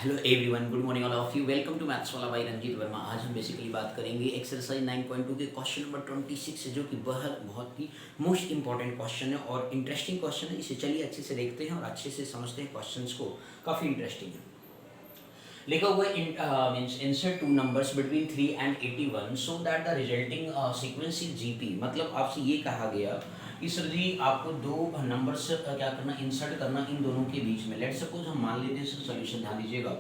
Hello everyone, good morning all of you. Welcome to maths वाला by Ranjit Verma. आज हम basically बात करेंगे एक्सरसाइज 9.2 के क्वेश्चन नंबर 26 है, जो कि बहुत ही मोस्ट इंपॉर्टेंट क्वेश्चन है और इंटरेस्टिंग क्वेश्चन है। इसे चलिए अच्छे से देखते हैं और अच्छे से समझते हैं क्वेश्चंस को। काफ़ी इंटरेस्टिंग है। लिखा हुआ means insert two numbers between 3 and 81 so that the resulting sequence is GP. मतलब आपसे ये कहा गया कि सर जी आपको दो नंबर्स क्या करना, इंसर्ट करना इन दोनों के बीच में। लेट सपोज हम मान लेते हैं सर, सोल्यूशन ध्यान दीजिएगा।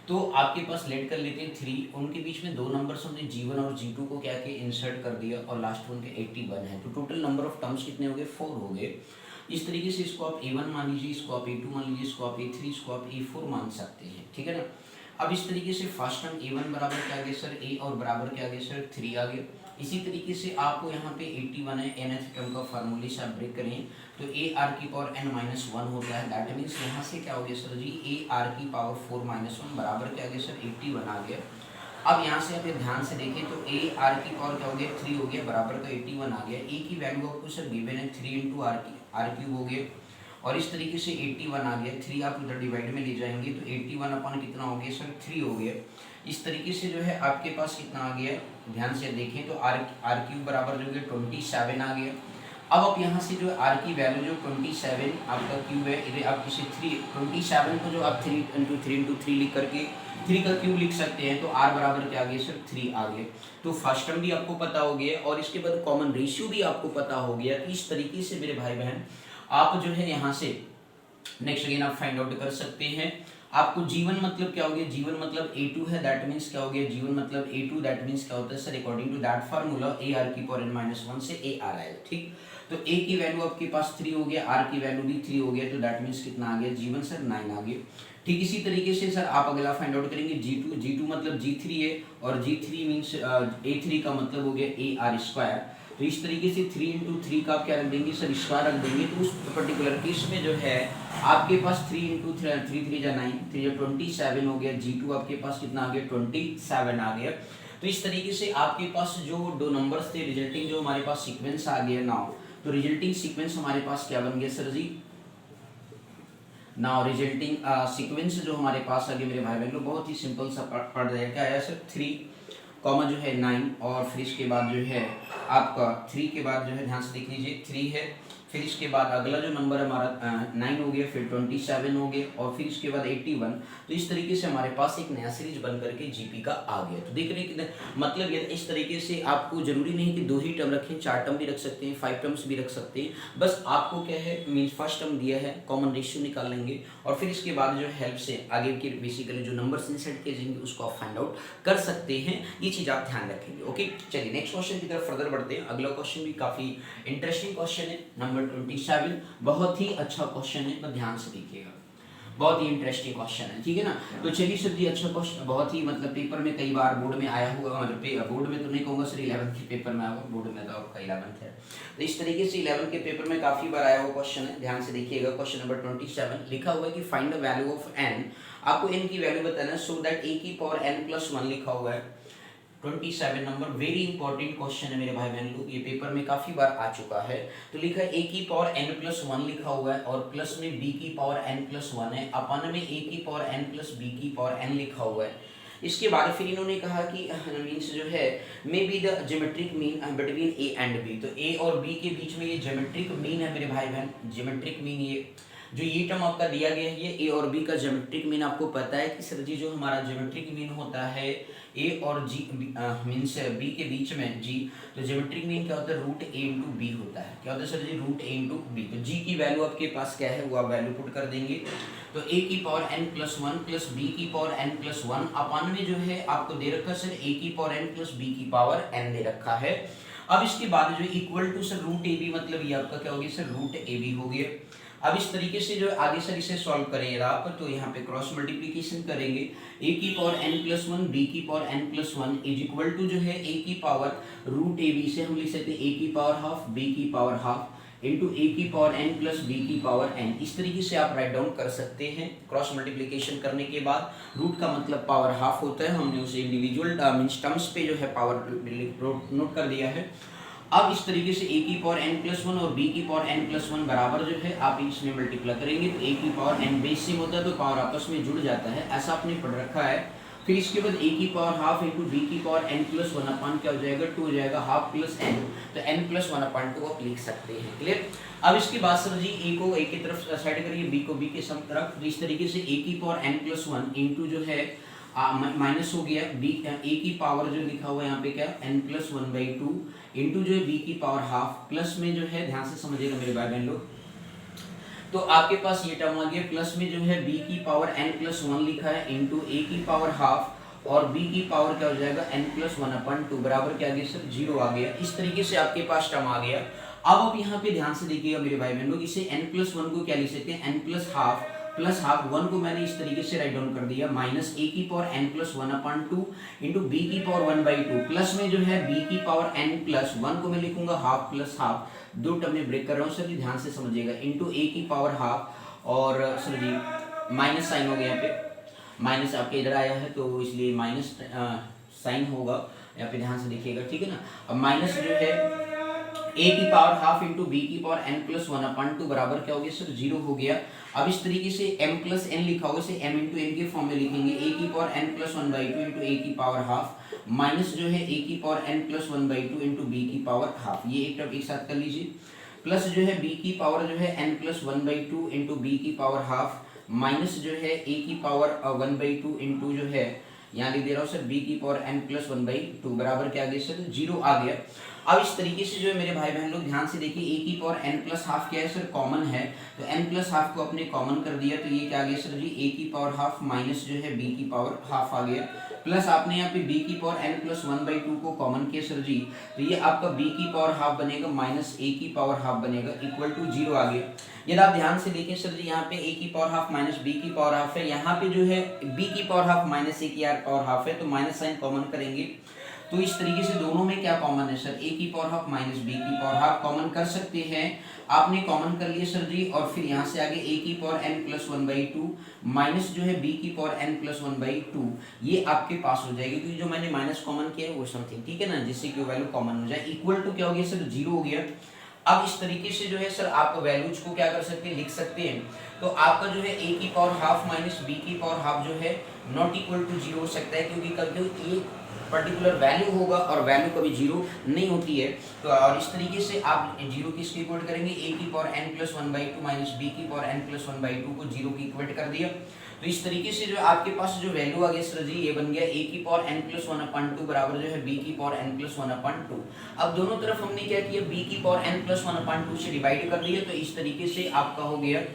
तो आपके पास लेट कर लेते हैं 3, उनके बीच में दो नंबर्स हमने G1 और G2 को क्या किया, इंसर्ट कर दिया और लास्ट वन के 81 है। तो टोटल नंबर ऑफ टर्म्स कितने हो गए, 4 हो गए। इस तरीके से इसको आप A1 मान लीजिए, इसको आप A2 मान लीजिए, इसको आप A3, इसको आप A4 मान सकते हैं, ठीक है ना। अब इस तरीके से फर्स्ट टर्म A1 बराबर क्या आ गया सर, A और बराबर क्या आ गया सर 3 आ गया। इसी तरीके से आपको यहाँ पे 81 है, nth टर्म का फार्मूले से आप ब्रेक करें तो a r की पावर n-1 होता है। दैट मीन्स यहाँ से क्या हो गया सर जी, a r की पावर 4-1 बराबर क्या आ गया सर 81 आ गया। अब यहाँ से आप ध्यान से देखें तो a r की पावर क्या हो गया 3 हो गया, बराबर का 81 आ गया। a की वैल्यू आपको सर गिवन है 3 इंटू r क्यूब हो गया और इस तरीके से 81 आ गया। 3 आप उधर डिवाइड में ले जाएंगे तो 81 अपन कितना हो गया सर 3 हो गया। इस तरीके से जो है आपके पास कितना आ गया, ध्यान से देखें तो आर क्यूब बराबर जो है 27 आ गया। अब आप यहाँ से जो आर की वैल्यू जो 27 आपका क्यूब है, इधर आप इसे 27 को जो आप 3 लिख करके 3 का क्यूब लिख सकते हैं। तो आर बराबर क्या आ गया सर 3 आ गया। तो फर्स्ट टर्म भी आपको पता हो गया और इसके बाद कॉमन रेशियो भी आपको पता हो गया। तो इस तरीके से मेरे भाई बहन आप जो है यहाँ से नेक्स्ट अगेन आप फाइंड आउट कर सकते हैं। आपको G1 मतलब क्या हो गया, G1 मतलब A2 है। दैट मीन्स क्या हो गया, G1 मतलब A2। दैट मीन्स क्या होता है sir, according to that formula a r की पावर n-1 से a r आएगा, ठीक। तो a की वैल्यू आपके पास 3 हो गया, r की वैल्यू भी 3 हो गया। तो दैट मीन्स कितना आ गया G1 सर 9 आ गया। ठीक इसी तरीके से सर आप अगला फाइंड आउट करेंगे G2 मतलब G3 है और G3 मीन्स A3 का मतलब हो गया AR स्क्वायर। तो इस तरीके से 3 इंटू 3 का आप क्या रख देंगे सर, स्क्वायर रख देंगे। तो उस पर्टिकुलर केस में जो है आपके पास 3 इंटू 3 जा 9, 3 27 हो गया। G2 आपके पास कितना आ गया 27 आ गया। तो इस तरीके से आपके पास जो दो नंबर्स थे, रिजल्टिंग जो हमारे पास सीक्वेंस आ गया नाउ। तो रिजल्टिंग सीक्वेंस हमारे पास क्या बन गया सर जी, नाउ रिजल्टिंग सीक्वेंस जो हमारे पास आ गया मेरे भाई बहन, बहुत ही सिंपल सा पढ़ रहे हैं। क्या आया सर 3 कॉमा जो है 9 और फिर इसके बाद जो है आपका 3 के बाद जो है ध्यान से देख लीजिए 3 है। फिर इसके बाद अगला जो नंबर हमारा 9 हो गया, फिर 27 हो गया और फिर इसके बाद 81। तो इस तरीके से हमारे पास एक नया सीरीज बन करके जीपी का आ गया। तो देख रहे हैं मतलब ये इस तरीके से आपको जरूरी नहीं कि 2 ही टर्म रखें, 4 टर्म भी रख सकते हैं, 5 टर्म्स भी रख सकते हैं। बस आपको क्या है मीन्स फर्स्ट टर्म दिया है, कॉमन रेशियो निकाल लेंगे और फिर इसके बाद जो हेल्प से आगे के बेसिकली जो नंबर इंसर्ट किए जाएंगे उसको आप फाइंड आउट कर सकते हैं। ये चीज आप ध्यान रखेंगे। ओके, चलिए नेक्स्ट क्वेश्चन की तरफ फर्दर बढ़ते हैं। अगला क्वेश्चन भी काफी इंटरेस्टिंग क्वेश्चन है, नंबर 27। बहुत ही अच्छा क्वेश्चन है, तो ध्यान से देखिएगा, बहुत ही इंटरेस्टिंग क्वेश्चन है, ठीक है ना। तो चलिए सर जी, अच्छा क्वेश्चन, बहुत ही मतलब पेपर में कई बार बोर्ड में आया हुआ, मतलब बोर्ड में तो नहीं कहूँगा सर, 11th के पेपर में आया हुआ, बोर्ड में तो आपका 11th है। तो इस तरीके से 11th के पेपर में काफी बार आया हुआ क्वेश्चन है। ध्यान से देखिएगा, क्वेश्चन नंबर 27 लिखा हुआ है कि find the value of n। आपको n की वैल्यू बताना है सो दैट a की पावर n+1 लिखा हुआ है। 27 नंबर, वेरी इंपॉर्टेंट क्वेश्चन है मेरे भाई बहन लोग, ये पेपर में काफी बार आ चुका है। तो लिखा है a की पावर n+1 लिखा हुआ है और प्लस में b की पावर n+1 है, अपन में a की पावर n+b की पावर n लिखा हुआ है। इसके बाद फिर इन्होंने कहा कि मीन्स जो है may be the geometric mean between a and b। तो a और b के बीच में ये ज्योमेट्रिक मीन है मेरे भाई बहन, ज्योमेट्रिक मीन ये जो ये टर्म आपका दिया गया है, ये a और b का ज्योमेट्रिक मीन आपको पता है कि सर जी जो हमारा ज्योमेट्रिक मीन होता है a और g मीन्स b के बीच में g, तो ज्योमेट्रिक मीन क्या होता है रूट a इंटू बी होता है। क्या होता है sir ji, root a into बी। तो g की वैल्यू आपके पास क्या है वो आप वैल्यू पुट कर देंगे। तो a की पावर n+1 प्लस b की पावर n+1 अपन में जो है आपको दे रखा है सर a की पावर n प्लस b की पावर n दे रखा है। अब इसके बाद जो equal to sir root A B, मतलब ये आपका क्या हो गया सर रूट ए बी हो गया। अब इस तरीके से जो आगे सर इसे सॉल्व करेंगे आप, तो यहाँ पे क्रॉस मल्टीप्लिकेशन करेंगे। a की पावर n+1 b की power n+1 is equal to जो है a की पावर रूट ए बी से हम लिख सकते हैं a की पावर हाफ b की पावर हाफ इंटू a की पावर n प्लस b की पावर n। इस तरीके से आप राइट डाउन कर सकते हैं। क्रॉस मल्टीप्लिकेशन करने के बाद रूट का मतलब पावर हाफ होता है, हमने उसे इंडिविजुअल मीन्स टर्म्स पे जो है पावर नोट कर दिया है। अब इस तरीके से a की पावर n+1 और b की पावर n+1 बराबर जो है आप इसमें मल्टीप्लाई करेंगे तो a की पावर n बेस सेम होता है तो पावर आपस में जुड़ जाता है, ऐसा आपने पढ़ रखा है। फिर इसके बाद a की पावर हाफ इंटू b की पावर n+1 अपान क्या हो जाएगा 2 हो जाएगा, हाफ प्लस n, तो n+1 अपान 2 आप लिख सकते हैं। क्लियर। अब इसके बाद सर जी a को a की तरफ साइड करिए, b को b के सम तरफ, तो इस तरीके से a की पावर n+1 इंटू जो है माइनस हो गया b a की पावर जो लिखा हुआ है यहाँ पे क्या n+1/2 इंटू जो है b की पावर हाफ, प्लस में जो है ध्यान से समझिएगा मेरे भाई बहन लोग, तो आपके पास ये टर्म आ गया, प्लस में जो है b की पावर n+1 लिखा है इंटू a की पावर हाफ और b की पावर क्या हो जाएगा n+1/2 बराबर क्या आ गया सर 0 आ गया। इस तरीके से आपके पास टर्म आ गया। अब आप यहाँ पे ध्यान से देखिएगा मेरे भाई बहन लोग, इसे n+1 को क्या लिख सकते हैं n+हाफ प्लस हाफ, 1 को मैंने इस तरीके से राइट डाउन कर दिया, माइनस a की पावर n+1/2 इंटू b की पावर 1/2, प्लस में जो है b की पावर n+1 को मैं लिखूंगा हाफ प्लस हाफ, दो टर्म में ब्रेक कर रहा हूँ सर जी, ध्यान से समझिएगा, इंटू a की पावर हाफ और सर जी माइनस साइन हो गया यहाँ पे, माइनस आपके इधर आया है तो इसलिए माइनस साइन होगा यहाँ पे, ध्यान से देखिएगा, ठीक है ना। अब माइनस जो है a की पावर हाफ इंटू b की पावर n+1/2 बराबर क्या हो गया सर 0 हो गया। अब इस तरीके से m+n लिखा होगा, इसे m इंटू n के फॉर्म में लिखेंगे, a की पावर n+1/2 इंटू a की पावर हाफ माइनस जो है a की पावर n+1/2 इंटू b की पावर हाफ, ये एक टर्म एक साथ कर लीजिए, प्लस जो है b की पावर जो है n+1/2 इंटू b की पावर हाफ माइनस जो है a की पावर 1/2 इंटू जो है यहाँ लिख दे रहा हूँ सर b की पावर n+1/2 बराबर क्या आ गया सर 0 आ गया। अब इस तरीके से जो है मेरे भाई बहन लोग ध्यान से देखिए, a की पावर n+हाफ क्या है सर कॉमन है, तो n+हाफ को अपने कॉमन कर दिया तो ये क्या आ गया सर जी a की पावर हाफ माइनस जो है b की पावर हाफ आ गया, प्लस आपने यहाँ पे b की पावर n+1/2 को कॉमन किया सर जी, तो ये आपका b की पावर हाफ बनेगा माइनस a की पावर हाफ बनेगा इक्वल टू 0 आ गया। यदि आप ध्यान से देखें सर जी यहाँ पे a की पावर हाफ माइनस b की पावर हाफ है, यहाँ पे जो है b की पावर हाफ माइनस a की पावर हाफ है, तो माइनस साइन कॉमन करेंगे, तो इस तरीके से दोनों में क्या कॉमन है सर a की पावर हाफ माइनस b की पावर हाफ कॉमन कर सकते हैं, आपने कॉमन कर लिया सर जी, और फिर यहाँ से आगे a की पावर n+1/2 माइनस जो है b की पावर n+1/2 ये आपके पास हो जाएगी, क्योंकि जो मैंने माइनस कॉमन किया है वो समथिंग, ठीक है ना, जिससे कि वैल्यू कॉमन हो जाए, इक्वल टू क्या हो गया सर 0 हो गया। अब इस तरीके से जो है सर आप वैल्यूज को क्या कर सकते हैं लिख सकते हैं, तो आपका जो है a की पावर हाफ माइनस b की पावर हाफ जो है नॉट इक्वल टू 0 हो सकता है, क्योंकि कभी ये पर्टिकुलर वैल्यू होगा और वैल्यू कभी 0 नहीं होती है, तो और इस तरीके से आप 0 किसके इक्वेट करेंगे a की पावर n+1/2 माइनस b की पावर n+1/2 को 0 की इक्वेट कर दिया, तो इस तरीके से जो आपके पास जो वैल्यू आ गया सर जी ये बन गया a की पावर n+1/2 बराबर जो है b की पावर n+1/2। अब दोनों तरफ हमने क्या किया b की पावर n+1/2 से डिवाइड कर दिया, तो इस तरीके से आपका हो गया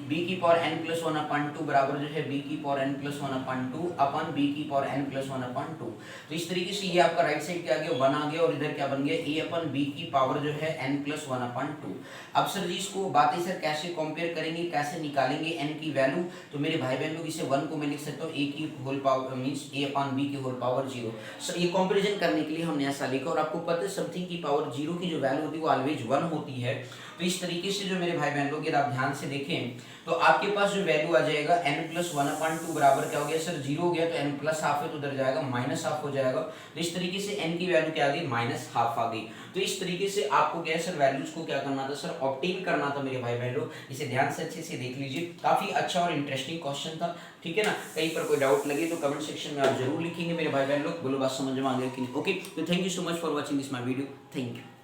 b की पावर n+1/2 बराबर जो है b की पावर n+1/2 अपन b की पावर n+1/2, तो इस तरीके से ये आपका राइट साइड क्या आ गया 1 आ गया, और इधर क्या बन गया a अपन b की पावर जो है n+1/2। अब सर जी इसको बातें सर कैसे कंपेयर करेंगे, कैसे निकालेंगे n की वैल्यू, तो मेरे भाई बहन लोग इसे 1 को मैं लिख सकता हूँ a की होल पावर मींस a अपन b की होल पावर 0, सर ये कंपैरिजन करने के लिए हमने ऐसा लिखा, और आपको पता है समथिंग की पावर 0 की जो वैल्यू होती है वो ऑलवेज 1 होती है, तो इस तरीके से जो मेरे भाई बहन लोग यदि आप ध्यान से देखें तो आपके पास जो वैल्यू आ जाएगा n+1/2 बराबर क्या हो गया सर 0 हो गया, तो n प्लस हाफ है तो उधर जाएगा माइनस हाफ हो जाएगा, तो इस तरीके से n की वैल्यू क्या आ गई माइनस हाफ आ गई। तो इस तरीके से आपको क्या सर वैल्यूज को क्या करना था सर ऑब्टेन करना था मेरे भाई बहन लोग, इसे ध्यान से अच्छे से देख लीजिए, काफी अच्छा और इंटरेस्टिंग क्वेश्चन था, ठीक है ना। कहीं पर कोई डाउट लगे तो कमेंट सेक्शन में आप जरूर लिखेंगे मेरे भाई बहन लोग, बोलो बात समझ में आ गया कि नहीं। ओके, तो thank you so much for watching this my video, thank you.